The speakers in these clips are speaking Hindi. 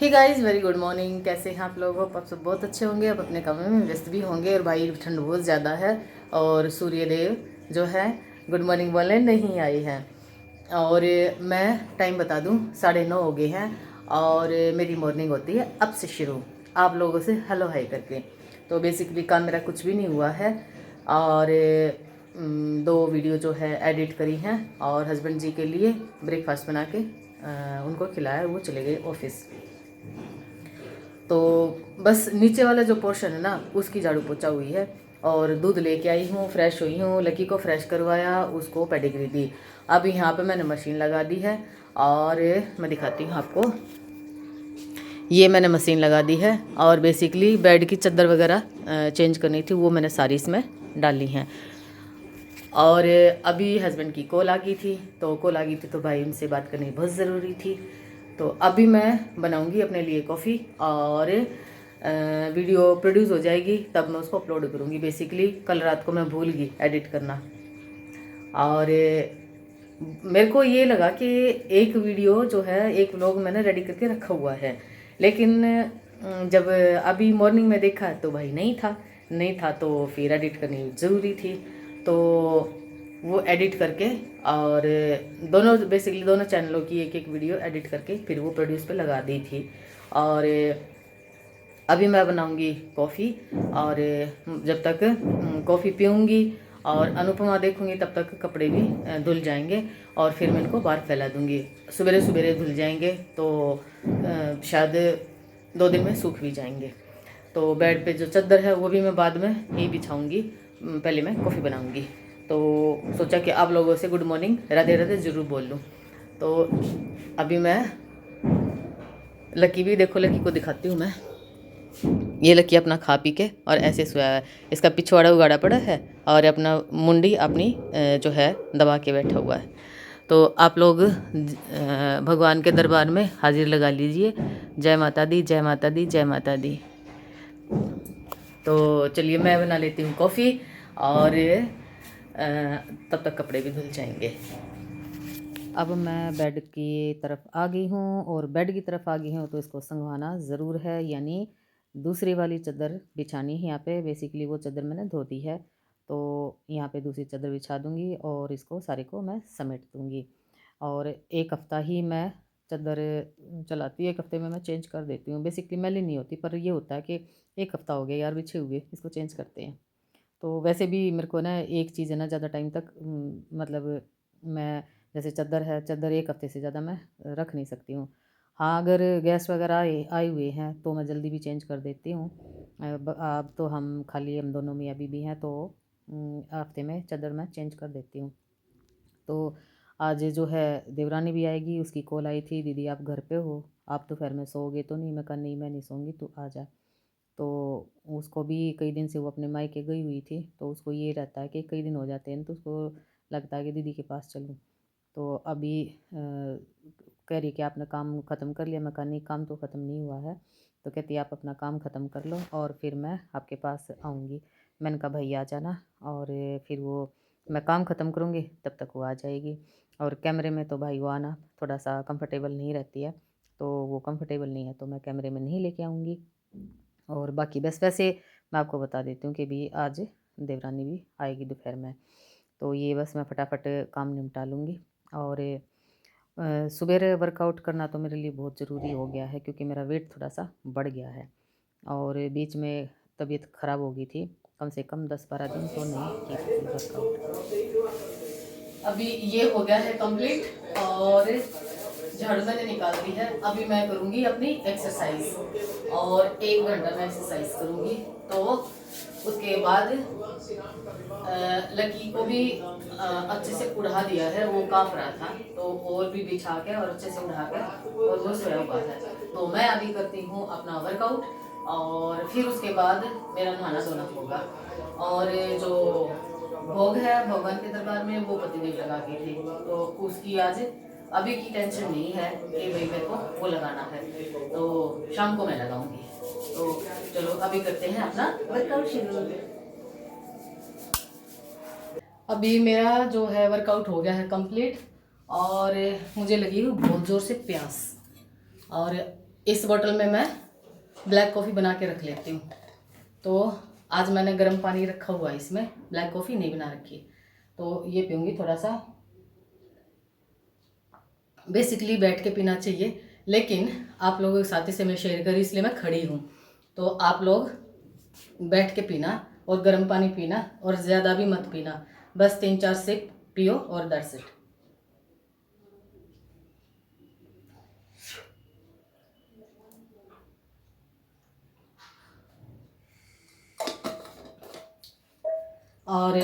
हे गाइस, वेरी गुड मॉर्निंग। कैसे हैं आप लोग? आप सब बहुत अच्छे होंगे। आप अपने कामों में व्यस्त भी होंगे। और भाई ठंड बहुत ज़्यादा है और सूर्यदेव जो है गुड मॉर्निंग बोलने नहीं आए हैं। और मैं टाइम बता दूं, 9:30 हो गए हैं और मेरी मॉर्निंग होती है अब से शुरू, आप लोगों से हेलो हाई करके। तो बेसिकली काम मेरा कुछ भी नहीं हुआ है और 2 वीडियो जो है एडिट करी हैं और हस्बैंड जी के लिए ब्रेकफास्ट बना के उनको खिलाया, वो चले गए ऑफिस। तो बस नीचे वाला जो पोर्शन है ना, उसकी झाड़ू पोछा हुई है और दूध लेके आई हूँ, फ्रेश हुई हूँ, लकी को फ्रेश करवाया, उसको पेडिग्री दी। अब यहाँ पे मैंने मशीन लगा दी है और मैं दिखाती हूँ आपको। ये मैंने मशीन लगा दी है और बेसिकली बेड की चादर वगैरह चेंज करनी थी, वो मैंने सारी इसमें डाली हैं। और अभी हस्बैंड की कॉल आ गई थी, तो भाई उनसे बात करनी बहुत ज़रूरी थी। तो अभी मैं बनाऊंगी अपने लिए कॉफ़ी और वीडियो प्रोड्यूस हो जाएगी, तब मैं उसको अपलोड करूंगी। बेसिकली कल रात को मैं भूल गई एडिट करना और मेरे को ये लगा कि एक वीडियो जो है, एक व्लॉग मैंने रेडी करके रखा हुआ है, लेकिन जब अभी मॉर्निंग में देखा तो भाई नहीं था तो फिर एडिट करनी ज़रूरी थी। तो वो एडिट करके और बेसिकली दोनों चैनलों की एक एक वीडियो एडिट करके फिर वो प्रोड्यूस पे लगा दी थी। और अभी मैं बनाऊंगी कॉफ़ी और जब तक कॉफ़ी पीऊँगी और अनुपमा देखूंगी तब तक कपड़े भी धुल जाएंगे और फिर मैं इनको बाहर फैला दूंगी। सवेरे सवेरे धुल जाएंगे तो शायद 2 दिन में सूख भी जाएंगे। तो बेड पे जो चादर है वो भी मैं बाद में ही बिछाऊंगी, पहले मैं कॉफ़ी बनाऊंगी। तो सोचा कि आप लोगों से गुड मॉर्निंग राधे राधे ज़रूर बोल लूँ। तो अभी मैं लकी भी देखो, लकी को दिखाती हूँ मैं। ये लकी अपना खा पी के और ऐसे सोया है, इसका पिछवाड़ा उगाड़ा पड़ा है और अपना मुंडी अपनी जो है दबा के बैठा हुआ है। तो आप लोग भगवान के दरबार में हाजिर लगा लीजिए। जय माता दी, जय माता दी, जय माता दी। तो चलिए मैं बना लेती हूँ कॉफ़ी और तब तक कपड़े भी धुल जाएंगे। अब मैं बेड की तरफ आ गई हूँ और बेड की तरफ आ गई हूँ तो इसको संगवाना ज़रूर है, यानी दूसरी वाली चादर बिछानी है यहाँ पे। बेसिकली वो चादर मैंने धो दी है, तो यहाँ पे दूसरी चादर बिछा दूँगी और इसको सारे को मैं समेट दूँगी। और एक हफ़्ता ही मैं चादर चलाती हूँ, एक हफ़्ते में मैं चेंज कर देती हूँ। बेसिकली मैली नहीं होती, पर ये होता है कि एक हफ़्ता हो गया यार बिछे हुए, इसको चेंज करते हैं। तो वैसे भी मेरे को ना एक चीज़ है ना, ज़्यादा टाइम तक मतलब मैं, जैसे चादर है, चादर एक हफ़्ते से ज़्यादा मैं रख नहीं सकती हूँ। हाँ, अगर गैस वगैरह आए हुए हैं तो मैं जल्दी भी चेंज कर देती हूँ। अब तो हम दोनों मियाँ बीवी हैं, तो हफ्ते में चादर मैं चेंज कर देती हूँ। तो आज जो है देवरानी भी आएगी, उसकी कॉल आई थी, दीदी आप घर पे हो, आप दोपहर में सोओगे तो नहीं? मैं कहा नहीं, मैं नहीं सोऊंगी, तू आ जा। तो उसको भी कई दिन से वो अपने मायके गई हुई थी, तो उसको ये रहता है कि कई दिन हो जाते हैं तो उसको लगता है कि दीदी के पास चलूँ। तो अभी कह रही कि आपने काम ख़त्म कर लिया? मैं कहा नहीं, काम तो ख़त्म नहीं हुआ है। तो कहती आप अपना काम ख़त्म कर लो और फिर मैं आपके पास आऊँगी। मैंने कहा भाई आ जाना, और फिर वो मैं काम ख़त्म करूँगी तब तक वो आ जाएगी। और कैमरे में तो भाई वो आना थोड़ा सा कंफर्टेबल नहीं रहती है, तो वो कंफर्टेबल नहीं है तो मैं कैमरे में नहीं लेके आऊँगी। और बाकी बस वैसे मैं आपको बता देती हूँ कि भी आज देवरानी भी आएगी दोपहर में, तो ये बस मैं फटाफट काम निपटा लूँगी। और सुबह वर्कआउट करना तो मेरे लिए बहुत ज़रूरी हो गया है, क्योंकि मेरा वेट थोड़ा सा बढ़ गया है और बीच में तबीयत ख़राब हो गई थी, कम से कम 10-12 दिन तो नहीं की थी वर्कआउट। अभी ये हो गया है कंप्लीट और झाड़ू मैंने निकाल दी है। अभी मैं करूँगी अपनी एक्सरसाइज और 1 घंटा मैं एक्सरसाइज करूँगी। तो उसके बाद लकी को भी अच्छे से उड़ा दिया है, वो काँप रहा था, तो और भी बिछा के और अच्छे से उड़ा के और वो सोया हुआ है। तो मैं अभी करती हूँ अपना वर्कआउट और फिर उसके बाद मेरा नहाना धोना होगा। और जो भोग है भगवान के दरबार में, वो पतिदेव लगा के थे, तो उसकी आज अभी की टेंशन नहीं है कि भाई मेरे को वो लगाना है, तो शाम को मैं लगाऊंगी। तो चलो अभी करते हैं अपना वर्कआउट शुरू। अभी मेरा जो है वर्कआउट हो गया है कंप्लीट और मुझे लगी हुई बहुत ज़ोर से प्यास, और इस बोतल में मैं ब्लैक कॉफ़ी बना के रख लेती हूँ। तो आज मैंने गर्म पानी रखा हुआ है, इसमें ब्लैक कॉफ़ी नहीं बना रखी, तो ये पीऊँगी थोड़ा सा। बेसिकली बैठ के पीना चाहिए, लेकिन आप लोगों के साथ से मैं शेयर करी इसलिए मैं खड़ी हूँ। तो आप लोग बैठ के पीना और गर्म पानी पीना, और ज़्यादा भी मत पीना, बस 3-4 सिप पियो और दैट्स इट। और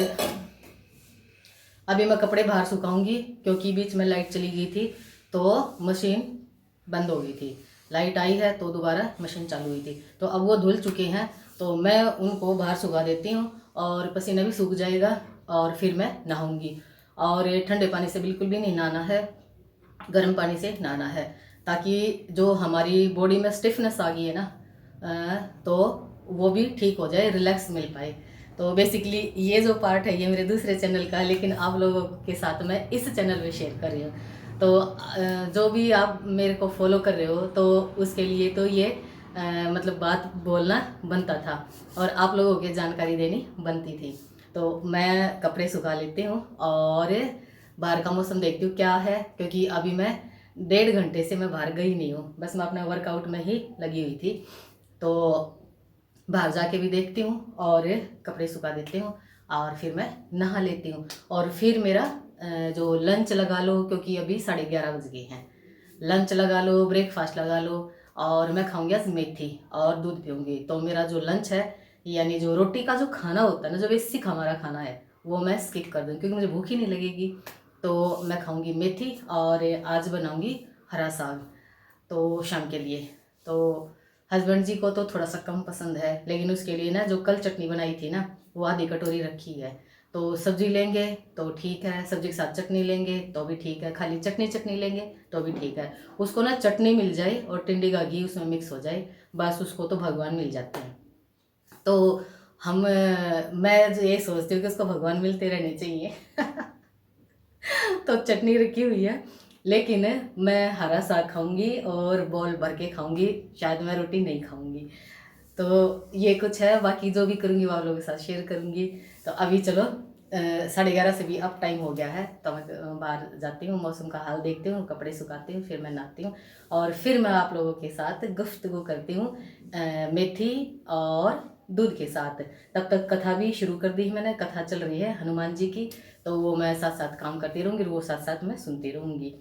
अभी मैं कपड़े बाहर सुखाऊंगी, क्योंकि बीच में लाइट चली गई थी तो मशीन बंद हो गई थी। लाइट आई है तो दोबारा मशीन चालू हुई थी, तो अब वो धुल चुके हैं, तो मैं उनको बाहर सुखा देती हूँ और पसीना भी सूख जाएगा और फिर मैं नहाऊंगी। और ठंडे पानी से बिल्कुल भी नहीं नहाना है, गर्म पानी से नहाना है, ताकि जो हमारी बॉडी में स्टिफनेस आ गई है ना, तो वो भी ठीक हो जाए, रिलैक्स मिल पाए। तो बेसिकली ये जो पार्ट है ये मेरे दूसरे चैनल का है, लेकिन आप लोगों के साथ मैं इस चैनल पे शेयर कर रही हूँ। तो जो भी आप मेरे को फॉलो कर रहे हो तो उसके लिए तो ये मतलब बात बोलना बनता था और आप लोगों की जानकारी देनी बनती थी। तो मैं कपड़े सुखा लेती हूँ और बाहर का मौसम देखती हूँ क्या है, क्योंकि अभी मैं 1.5 घंटे से मैं बाहर गई नहीं हूँ, बस मैं अपना वर्कआउट में ही लगी हुई थी। तो बाहर जाके भी देखती हूँ और कपड़े सुखा देती हूँ और फिर मैं नहा लेती हूँ। और फिर मेरा जो लंच लगा लो, क्योंकि अभी 11:30 बज गए हैं, लंच लगा लो, ब्रेकफास्ट लगा लो, और मैं खाऊंगी आज मेथी और दूध पीऊँगी। तो मेरा जो लंच है, यानी जो रोटी का जो खाना होता है ना, जो बेसिक हमारा खाना है, वो मैं स्किप कर दूँ, क्योंकि मुझे भूख ही नहीं लगेगी। तो मैं खाऊंगी मेथी और आज बनाऊंगी हरा साग, तो शाम के लिए। तो हस्बैंड जी को तो थोड़ा सा कम पसंद है, लेकिन उसके लिए ना जो कल चटनी बनाई थी ना, वो आधी कटोरी रखी है। तो सब्जी लेंगे तो ठीक है, सब्जी के साथ चटनी लेंगे तो भी ठीक है, खाली चटनी लेंगे तो भी ठीक है। उसको ना चटनी मिल जाए और टिंडी का घी उसमें मिक्स हो जाए, बस उसको तो भगवान मिल जाते हैं। तो मैं ये सोचती हूँ कि उसको भगवान मिलते रहने चाहिए। तो चटनी रखी हुई है, लेकिन मैं हरा साग खाऊंगी और बॉल भर के खाऊंगी, शायद मैं रोटी नहीं खाऊंगी। तो ये कुछ है, बाकी जो भी करूंगी वो आप लोगों के साथ शेयर करूंगी। तो अभी चलो 11:30 से भी अब टाइम हो गया है, तो मैं बाहर जाती हूँ, मौसम का हाल देखती हूँ, कपड़े सुखाती हूँ, फिर मैं नहाती हूँ और फिर मैं आप लोगों के साथ गुफ्तगू करती हूँ मेथी और दूध के साथ। तब तक कथा भी शुरू कर दी है मैंने, कथा चल रही है हनुमान जी की, तो वो मैं साथ साथ काम करती रहूँगी, वो साथ साथ मैं सुनती रहूँगी।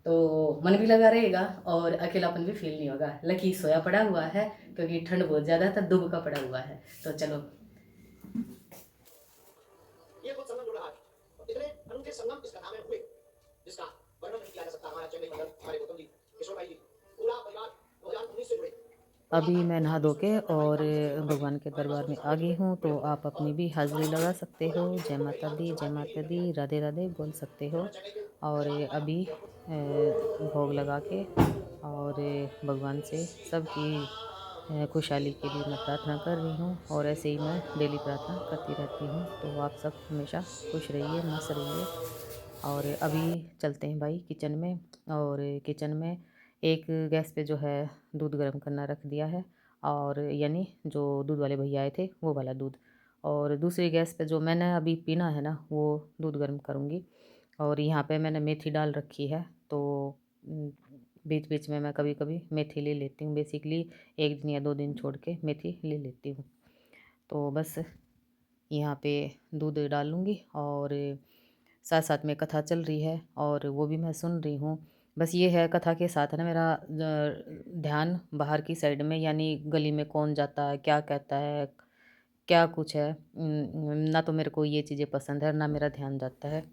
तो मन भी लगा रहेगा और अकेलापन भी फील नहीं होगा। लकी सोया पड़ा हुआ है, क्योंकि ठंड बहुत ज़्यादा था, दुब का पड़ा हुआ है। तो चलो, ये कुछ संगम जुड़ रहा है, इतने अनूठे संगम इस कथा में हुए जिसका वर्णन नहीं किया जा सकता। हमारा चेन्नई मंडल, हमारे गौतम जी, किशोर भाई जी, पूरा परिवार 2019 से जुड़े। अभी मैं नहा धो के और भगवान के दरबार में आ गई हूँ, तो आप अपनी भी हाजिरी लगा सकते हो। जय माता दी, जय माता दी, राधे राधे बोल सकते हो। और अभी भोग लगा के और भगवान से सबकी खुशहाली के लिए मैं प्रार्थना कर रही हूँ, और ऐसे ही मैं डेली प्रार्थना करती रहती हूँ। तो आप सब हमेशा खुश रहिए, मस्त रहिए। और अभी चलते हैं भाई किचन में, और किचन में एक गैस पे जो है दूध गर्म करना रख दिया है, और यानी जो दूध वाले भैया आए थे वो वाला दूध, और दूसरी गैस पे जो मैंने अभी पीना है ना वो दूध गर्म करूँगी। और यहाँ पे मैंने मेथी डाल रखी है, तो बीच बीच में मैं कभी कभी मेथी ले लेती हूँ। बेसिकली 1 दिन या 2 दिन छोड़ के मेथी ले लेती हूँ। तो बस यहाँ पे दूध डालूँगी और साथ साथ में कथा चल रही है और वो भी मैं सुन रही हूँ। बस ये है, कथा के साथ है ना मेरा ध्यान बाहर की साइड में, यानी गली में कौन जाता है, क्या कहता है, क्या कुछ है, ना तो मेरे को ये चीज़ें पसंद है ना मेरा ध्यान जाता है।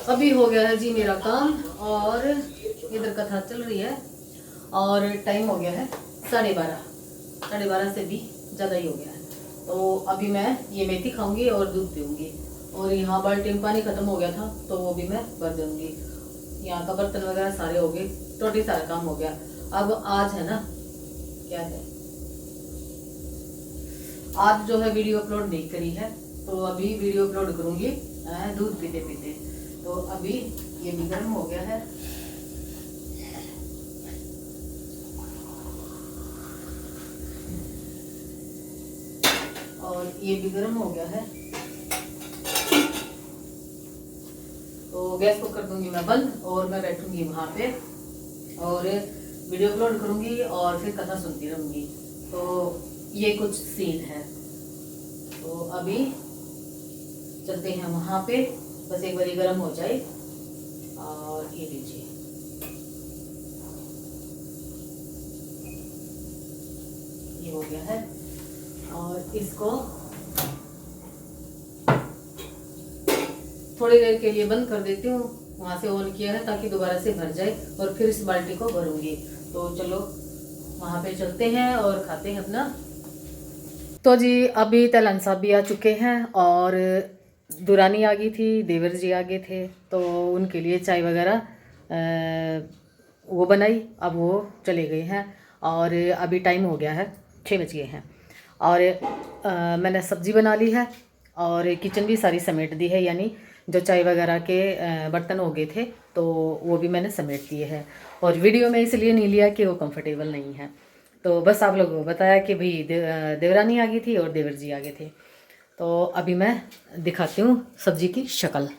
अभी हो गया है जी मेरा काम, और इधर कथा चल रही है और टाइम हो गया है 12:30, 12:30 से भी ज़्यादा ही हो गया है। तो अभी मैं ये मेथी खाऊंगी और दूध पीऊँगी, और यहाँ बाल्टी में पानी ख़त्म हो गया था तो वो भी मैं भर दूँगी। यहाँ का बर्तन वगैरह सारे हो गए, टोटली सारा काम हो गया। अब आज है ना, क्या है, आज जो है वीडियो अपलोड नहीं करी है, तो अभी वीडियो अपलोड करूँगी दूध पीते पीते। तो अभी ये भी गर्म हो गया है, ये भी गर्म हो गया है, तो गैस को कर दूंगी मैं बंद और मैं बैठूंगी वहाँ पे और वीडियो अपलोड करूंगी और फिर कथा सुनती रहूंगी। तो ये कुछ सीन है। तो अभी चलते हैं वहाँ पे, बस एक बार गर्म हो जाए। और ये लीजिए, ये हो गया है और इसको थोड़ी देर के लिए बंद कर देती हूँ। वहाँ से ऑन किया है ताकि दोबारा से भर जाए और फिर इस बाल्टी को भरूंगी। तो चलो वहाँ पे चलते हैं और खाते हैं अपना। तो जी अभी तलन साहब भी आ चुके हैं और दुरानी आ गई थी, देवर जी आ गए थे, तो उनके लिए चाय वगैरह वो बनाई। अब वो चले गए हैं और अभी टाइम हो गया है 6 बज गए हैं और मैंने सब्ज़ी बना ली है और किचन भी सारी समेट दी है, यानी जो चाय वगैरह के बर्तन हो गए थे तो वो भी मैंने समेट दिए हैं। और वीडियो में इसलिए नहीं लिया कि वो कंफर्टेबल नहीं है, तो बस आप लोगों को बताया कि भाई देवरानी आ गई थी और देवर जी आ गए थे। तो अभी मैं दिखाती हूँ सब्ज़ी की शक्ल।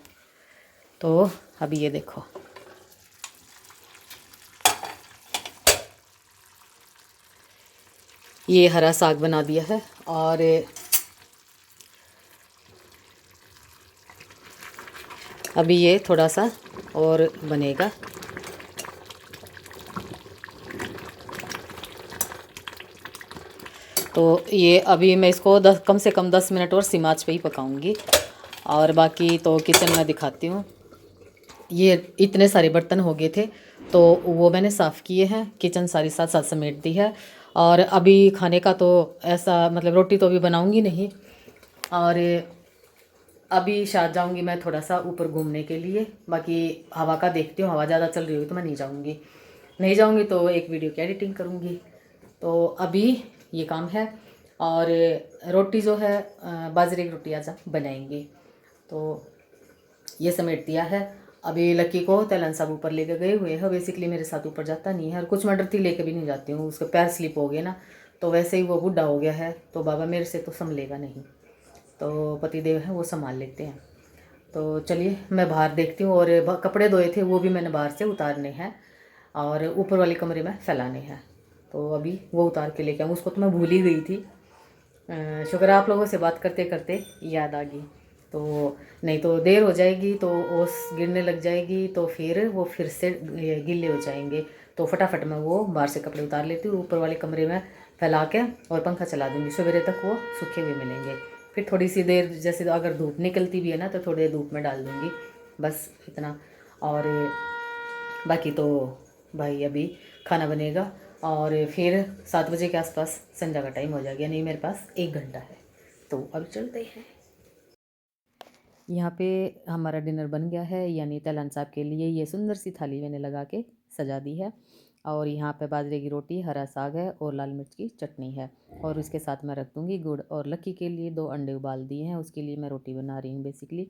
तो अभी ये देखो, ये हरा साग बना दिया है और अभी ये थोड़ा सा और बनेगा। तो ये अभी मैं इसको कम से कम 10 मिनट और सिम आंच पे ही पकाऊंगी। और बाकी तो किचन में दिखाती हूँ। ये इतने सारे बर्तन हो गए थे तो वो मैंने साफ़ किए हैं, किचन सारी साथ साथ समेट दी है। और अभी खाने का तो ऐसा मतलब रोटी तो अभी बनाऊंगी नहीं, और अभी शायद जाऊंगी मैं थोड़ा सा ऊपर घूमने के लिए। बाकी हवा का देखती हूँ, हवा ज़्यादा चल रही होगी तो मैं नहीं जाऊंगी तो एक वीडियो की एडिटिंग करूँगी। तो अभी ये काम है। और रोटी जो है बाजरे की रोटी आज बनाएंगे, तो ये समेट दिया है। अभी लक्की को तैलन साहब ऊपर लेके गए हुए हैं, बेसिकली मेरे साथ ऊपर जाता नहीं है और कुछ मैं डरती लेके भी नहीं जाती हूँ, उसके पैर स्लिप हो गए ना, तो वैसे ही वो बूढ़ा हो गया है तो बाबा मेरे से तो संभलेगा नहीं, तो पतिदेव हैं वो संभाल लेते हैं। तो चलिए मैं बाहर देखती हूँ। और कपड़े धोए थे वो भी मैंने बाहर से उतारने हैं और ऊपर वाले कमरे में फैलाने हैं, तो अभी वो उतार के लेके आऊँ। उसको तो मैं भूल ही गई थी, शुक्र है आप लोगों से बात करते करते याद आ गई। तो नहीं तो देर हो जाएगी तो ओस गिरने लग जाएगी तो फिर वो फिर से गीले हो जाएंगे। तो फटाफट मैं वो बाहर से कपड़े उतार लेती हूँ, ऊपर वाले कमरे में फैला के और पंखा चला दूँगी, सवेरे तक वो सूखे हुए मिलेंगे। फिर थोड़ी सी देर जैसे अगर धूप निकलती भी है ना तो थोड़ी देर धूप में डाल दूँगी, बस इतना। और बाकी तो भाई अभी खाना बनेगा और फिर 7 बजे के आसपास संध्या का टाइम हो जाएगा, नहीं मेरे पास 1 घंटा है। तो अब चलते हैं। यहाँ पे हमारा डिनर बन गया है, यानी तैलान साहब के लिए ये सुंदर सी थाली मैंने लगा के सजा दी है। और यहाँ पे बाजरे की रोटी, हरा साग है और लाल मिर्च की चटनी है। और उसके साथ मैं रख दूँगी गुड़। और लक्की के लिए 2 अंडे उबाल दिए हैं, उसके लिए मैं रोटी बना रही हूँ बेसिकली।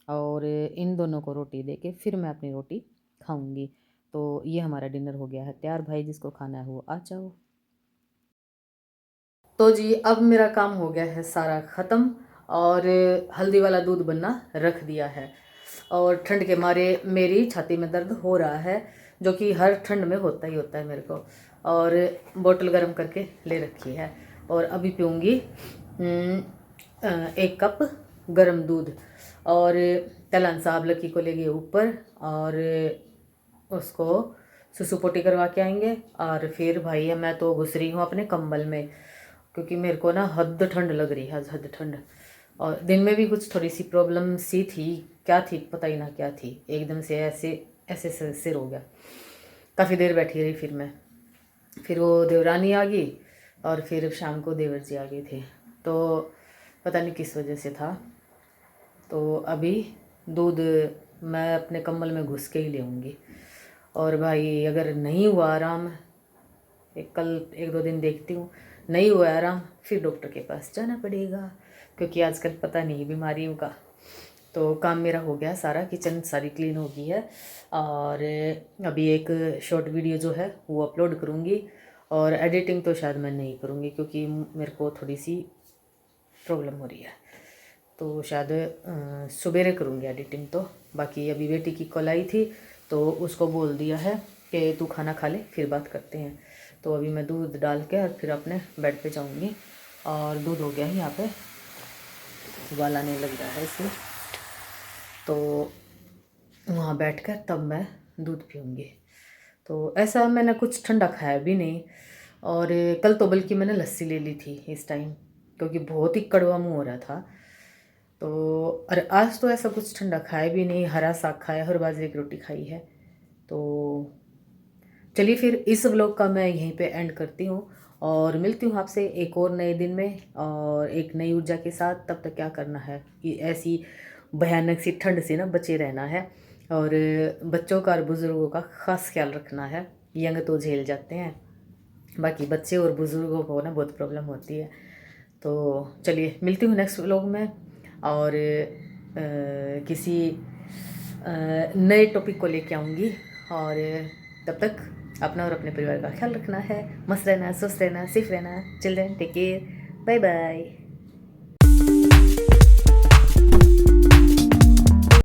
और इन दोनों को रोटी दे के फिर मैं अपनी रोटी खाऊँगी। तो ये हमारा डिनर हो गया है तैयार। भाई जिसको खाना है वो आ जाओ। तो जी अब मेरा काम हो गया है सारा ख़त्म और हल्दी वाला दूध बनना रख दिया है। और ठंड के मारे मेरी छाती में दर्द हो रहा है, जो कि हर ठंड में होता ही होता है मेरे को। और बोतल गर्म करके ले रखी है और अभी पीऊँगी 1 कप गर्म दूध। और तैलान साहब लकी को ले गए ऊपर और उसको सुसु पोटी करवा के आएंगे। और फिर भाई मैं तो घुस रही हूँ अपने कंबल में, क्योंकि मेरे को ना हद ठंड लग रही है, हद ठंड। और दिन में भी कुछ थोड़ी सी प्रॉब्लम सी थी, क्या थी पता ही ना क्या थी, एकदम से ऐसे ऐसे सिर हो गया। काफ़ी देर बैठी रही, फिर वो देवरानी आ गई और फिर शाम को देवर जी आ गए थे, तो पता नहीं किस वजह से था। तो अभी दूध मैं अपने कंबल में घुस के ही ले आऊँगी। और भाई अगर नहीं हुआ आराम, कल 1-2 दिन देखती हूँ, नहीं हुआ आराम फिर डॉक्टर के पास जाना पड़ेगा, क्योंकि आजकल पता नहीं बीमारियों का। तो काम मेरा हो गया सारा, किचन सारी क्लीन हो गई है। और अभी एक शॉर्ट वीडियो जो है वो अपलोड करूँगी। और एडिटिंग तो शायद मैं नहीं करूँगी, क्योंकि मेरे को थोड़ी सी प्रॉब्लम हो रही है। तो शायद सवेरे करूँगी एडिटिंग। तो बाकी अभी बेटी की कॉल आई थी तो उसको बोल दिया है कि तू खाना खा ले फिर बात करते हैं। तो अभी मैं दूध डाल के और फिर अपने बेड पे जाऊँगी। और दूध हो गया है यहाँ पे, उबाल आने लग रहा है इसमें, तो वहाँ बैठकर तब मैं दूध पीऊँगी। तो ऐसा मैंने कुछ ठंडा खाया भी नहीं। और कल तो बल्कि मैंने लस्सी ले ली थी इस टाइम, क्योंकि बहुत ही कड़वा मुँह हो रहा था। तो अरे आज तो ऐसा कुछ ठंडा खाया भी नहीं, हरा साग खाया और बाजरे की रोटी खाई है। तो चलिए फिर इस व्लॉग का मैं यहीं पे एंड करती हूँ और मिलती हूँ आपसे एक और नए दिन में और एक नई ऊर्जा के साथ। तब तक क्या करना है कि ऐसी भयानक सी ठंड से ना बचे रहना है और बच्चों का और बुज़ुर्गों का ख़ास ख्याल रखना है। यंग तो झेल जाते हैं, बाकी बच्चे और बुज़ुर्गों को ना बहुत प्रॉब्लम होती है। तो चलिए मिलती हूँ नेक्स्ट व्लॉग में और किसी नए टॉपिक को लेके आऊँगी। और तब तक अपना और अपने परिवार का ख्याल रखना है। मस्त रहना, स्वस्थ रहना, सेफ रहना। Children take care, bye bye.